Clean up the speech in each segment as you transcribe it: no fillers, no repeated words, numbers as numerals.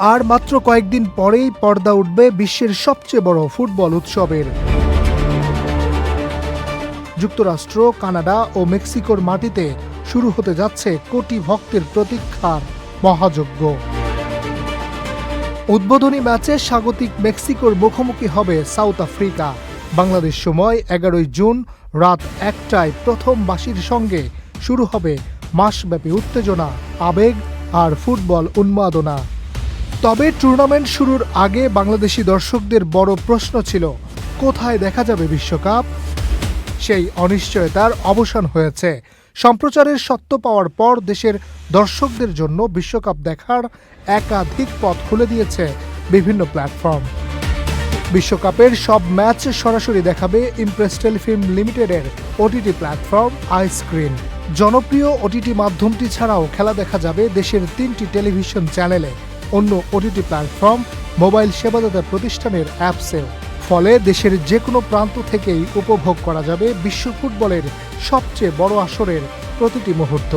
আর মাত্র কয়েকদিন পরেই পর্দা উঠবে বিশ্বের সবচেয়ে বড় ফুটবল উৎসবের। যুক্তরাষ্ট্র, কানাডা ও মেক্সিকোর মাটিতে শুরু হতে যাচ্ছে কোটি ভক্তের প্রতীক্ষার মহাযজ্ঞ। উদ্বোধনী ম্যাচে স্বাগতিক মেক্সিকোর মুখোমুখি হবে সাউথ আফ্রিকা। বাংলাদেশ সময় 11 জুন রাত 1টায় প্রথম বাঁশির সঙ্গে শুরু হবে মাসব্যাপী উত্তেজনা, আবেগ আর ফুটবল উন্মাদনা। তবে টুর্নামেন্ট শুরুর আগে বাংলাদেশি দর্শকদের বড় প্রশ্ন ছিল, কোথায় দেখা যাবে বিশ্বকাপ? সেই অনিশ্চয়তার অবসান হয়েছে। সম্প্রচারের সত্য পাওয়ার পর দেশের দর্শকদের জন্য বিশ্বকাপ দেখার একাধিক পথ খুলে দিয়েছে বিভিন্ন প্ল্যাটফর্ম। বিশ্বকাপের সব ম্যাচ সরাসরি দেখাবে ইমপ্রেস টেলিফিল্ম লিমিটেডের ওটিটি প্ল্যাটফর্ম আইস্ক্রিন। জনপ্রিয় ওটিটি মাধ্যমটি ছাড়াও খেলা দেখা যাবে দেশের 3টি টেলিভিশন চ্যানেলে, অন্য ওটিটি প্ল্যাটফর্ম, মোবাইল সেবাদাতা প্রতিষ্ঠানের অ্যাপসেও। ফলে দেশের যে কোনো প্রান্ত থেকেই উপভোগ করা যাবে বিশ্ব ফুটবলের সবচেয়ে বড় আসরের প্রতিটি মুহূর্ত।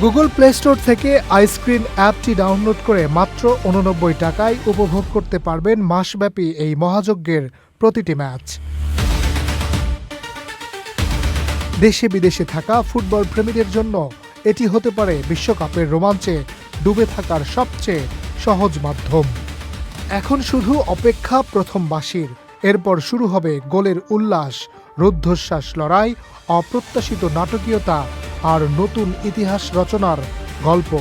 গুগল প্লে স্টোর থেকে আইস্ক্রিন অ্যাপটি ডাউনলোড করে মাত্র 89 টাকায় উপভোগ করতে পারবেন মাসব্যাপী এই মহাযজ্ঞের প্রতিটি ম্যাচ। দেশে বিদেশে থাকা ফুটবল প্রেমীদের জন্য এটি হতে পারে বিশ্বকাপের রোমাঞ্চে ডুবে থাকার সবচেয়ে সহজ মাধ্যম। এখন শুধু অপেক্ষা প্রথম বাঁশির। এরপর শুরু হবে গোলের উল্লাস, রুদ্ধশ্বাস লড়াই, অপ্রত্যাশিত নাটকীয়তা আর নতুন ইতিহাস রচনার গল্প।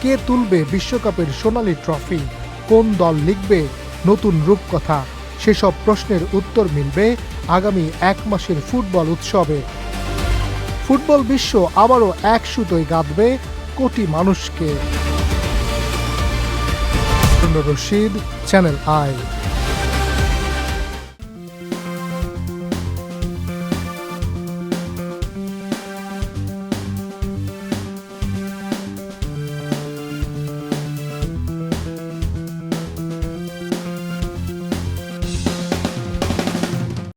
কে তুলবে বিশ্বকাপের সোনালী ট্রফি? কোন দল লিখবে নতুন রূপকথা? সেসব প্রশ্নের উত্তর মিলবে আগামী 1 মাসের ফুটবল উৎসবে। ফুটবল বিশ্ব আবারও এক সুতোয় গাঁথবে কোটি মানুষকে। Rashid, channel I.